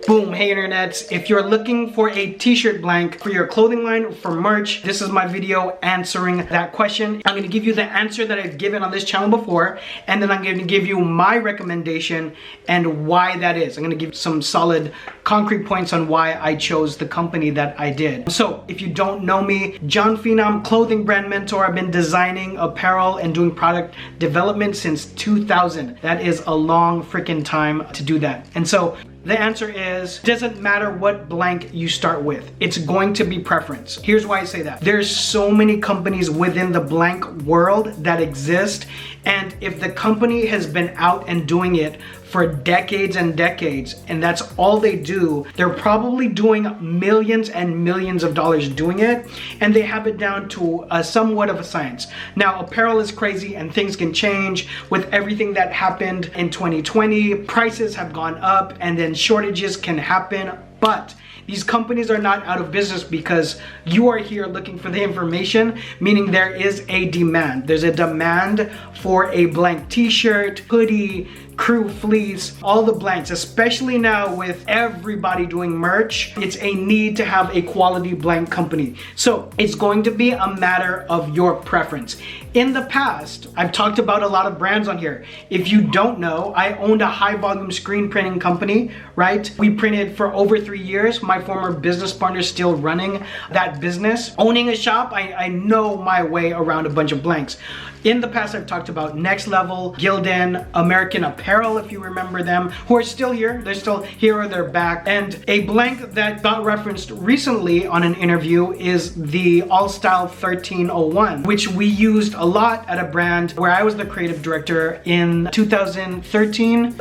Boom, hey internets. If you're looking for a t-shirt blank for your clothing line, for merch, this is my video answering that question. I'm gonna give you the answer that I've given on this channel before, and then I'm gonna give you my recommendation and why that is. I'm gonna give some solid concrete points on why I chose the company that I did. So if you don't know me, Jon Phenom, clothing brand mentor. I've been designing apparel and doing product development since 2000. That is a long freaking time to do that. And so the answer is, doesn't matter what blank you start with. It's going to be preference. Here's why I say that. There's so many companies within the blank world that exist, and if the company has been out and doing it for decades and decades, and that's all they do, they're probably doing millions and millions of dollars doing it, and they have it down to somewhat of a science. Now, apparel is crazy and things can change with everything that happened in 2020. Prices have gone up and then shortages can happen, but these companies are not out of business because you are here looking for the information, meaning there is a demand. There's a demand for a blank t-shirt, hoodie, crew fleece, all the blanks, especially now with everybody doing merch. It's a need to have a quality blank company. So it's going to be a matter of your preference. In the past, I've talked about a lot of brands on here. If you don't know, I owned a high volume screen printing company, right? We printed for over 3 years. My former business partner is still running that business. Owning a shop, I know my way around a bunch of blanks. In the past, I've talked about Next Level, Gildan, American Apparel, if you remember them, who are still here. They're still here or they're back. And a blank that got referenced recently on an interview is the All Style 1301, which we used a lot at a brand where I was the creative director in 2013,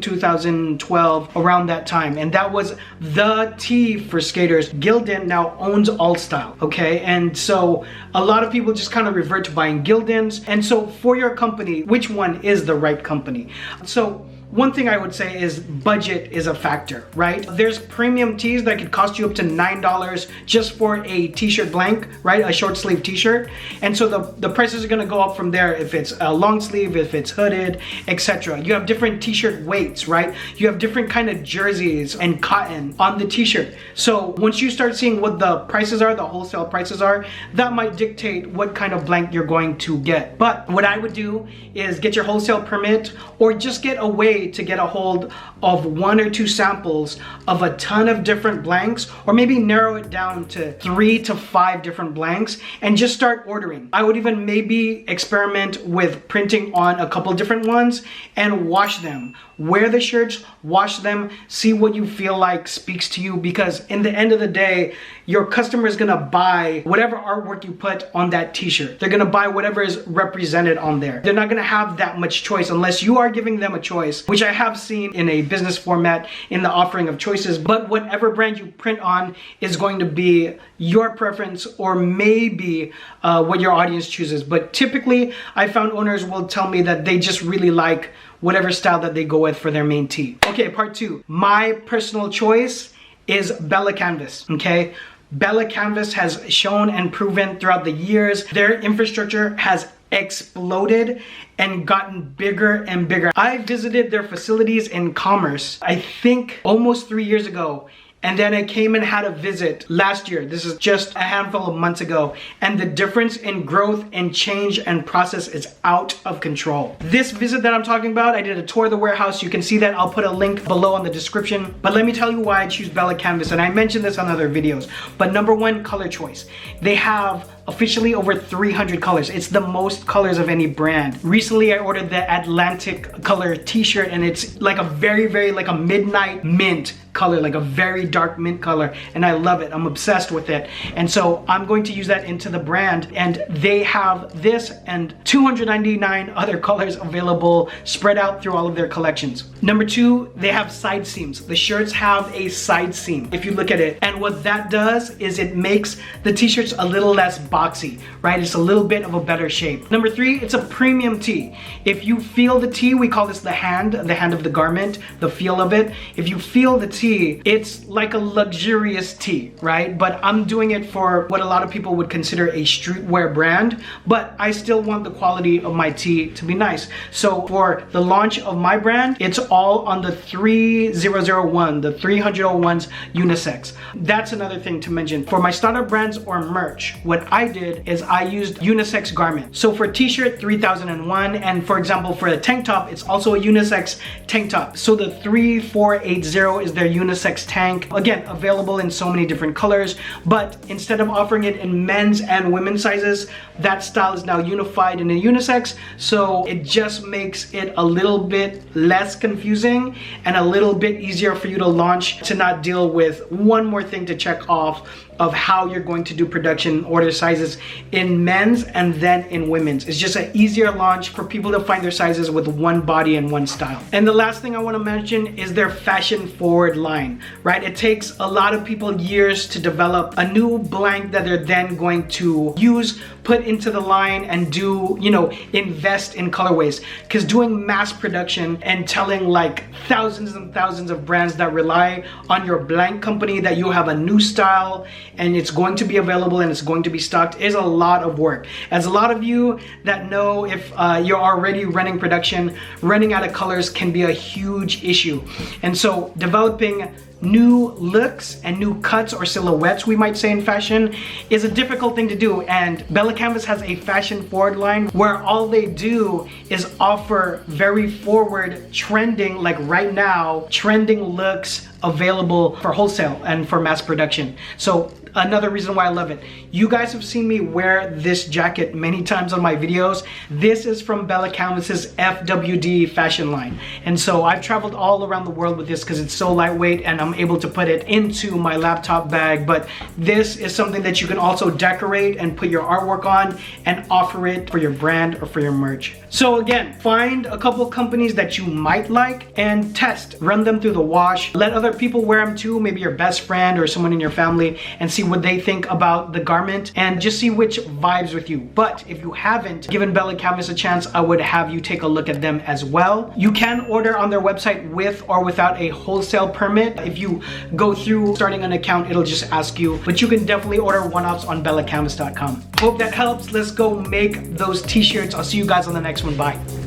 2012, around that time. And that was the T for skaters. Gildan now owns All Style, okay? And so a lot of people just kind of revert to buying Gildans. And so for your company, which one is the right company? So one thing I would say is budget is a factor, right? There's premium tees that could cost you up to $9 just for a t-shirt blank, right? A short sleeve t-shirt. And so the prices are gonna go up from there if it's a long sleeve, if it's hooded, etc. You have different t-shirt weights, right? You have different kind of jerseys and cotton on the t-shirt. So once you start seeing what the prices are, the wholesale prices are, that might dictate what kind of blank you're going to get. But what I would do is get your wholesale permit, or just get a way to get a hold of 1 or 2 samples of a ton of different blanks, or maybe narrow it down to 3 to 5 different blanks and just start ordering. I would even maybe experiment with printing on a couple different ones and wash them. Wear the shirts, wash them, see what you feel like speaks to you, because in the end of the day, your customer is gonna buy whatever artwork you put on that t-shirt. They're gonna buy whatever is represented on there. They're not gonna have that much choice unless you are giving them a choice, which I have seen in a business format in the offering of choices. But whatever brand you print on is going to be your preference, or maybe what your audience chooses. But typically, I found owners will tell me that they just really like whatever style that they go with for their main tee. Okay, part 2. My personal choice is Bella+Canvas, okay? Bella+Canvas has shown and proven throughout the years, their infrastructure has exploded and gotten bigger and bigger. I visited their facilities in Commerce, I think almost 3 years ago. And then I came and had a visit last year. This is just a handful of months ago. And the difference in growth and change and process is out of control. This visit that I'm talking about, I did a tour of the warehouse. You can see that. I'll put a link below on the description. But let me tell you why I choose Bella+Canvas. And I mentioned this on other videos. But number 1, color choice. They have officially over 300 colors. It's the most colors of any brand. Recently, I ordered the Atlantic color t-shirt, and it's like a very like a midnight mint color, like a very dark mint color, and I love it. I'm obsessed with it. And so I'm going to use that into the brand, and they have this and 299 other colors available spread out through all of their collections. Number 2, they have side seams. The shirts have a side seam if you look at it, and what that does is it makes the t-shirts a little less boxy, right? It's a little bit of a better shape. Number 3, it's a premium tee. If you feel the tee, we call this the hand of the garment, the feel of it. If you feel the tee, it's like a luxurious tee, right? But I'm doing it for what a lot of people would consider a streetwear brand, but I still want the quality of my tee to be nice. So for the launch of my brand, it's all on the 3001, the 301's unisex. That's another thing to mention. For my startup brands or merch, what I did is I used unisex garments. So for t-shirt, 3001, and for example, for a tank top, it's also a unisex tank top. So the 3480 is their unisex tank. Again, available in so many different colors, but instead of offering it in men's and women's sizes, that style is now unified in a unisex. So it just makes it a little bit less confusing and a little bit easier for you to launch, to not deal with one more thing to check off of how you're going to do production order sizes in men's and then in women's. It's just an easier launch for people to find their sizes with one body and one style. And the last thing I want to mention is their fashion forward line, right? It takes a lot of people years to develop a new blank that they're then going to use, put into the line, and do, you know, invest in colorways. Because doing mass production and telling like thousands and thousands of brands that rely on your blank company that you have a new style and it's going to be available and it's going to be stocked is a lot of work. As a lot of you that know, if you're already running production, running out of colors can be a huge issue. And so developing new looks and new cuts or silhouettes, we might say in fashion, is a difficult thing to do. And Bella+Canvas has a fashion forward line where all they do is offer very forward trending, like right now, trending looks available for wholesale and for mass production. So another reason why I love it. You guys have seen me wear this jacket many times on my videos. This is from Bella+Canvas's FWD fashion line. And so I've traveled all around the world with this because it's so lightweight and I'm able to put it into my laptop bag. But this is something that you can also decorate and put your artwork on and offer it for your brand or for your merch. So again, find a couple companies that you might like and test, run them through the wash, let other people wear them too, maybe your best friend or someone in your family, and see what they think about the garment and just see which vibes with you. But if you haven't given Bella+Canvas a chance, I would have you take a look at them as well. You can order on their website with or without a wholesale permit. If you go through starting an account, it'll just ask you, but you can definitely order one-offs on Bella+Canvas.com. Hope that helps. Let's go make those t-shirts. I'll see you guys on the next one. Bye.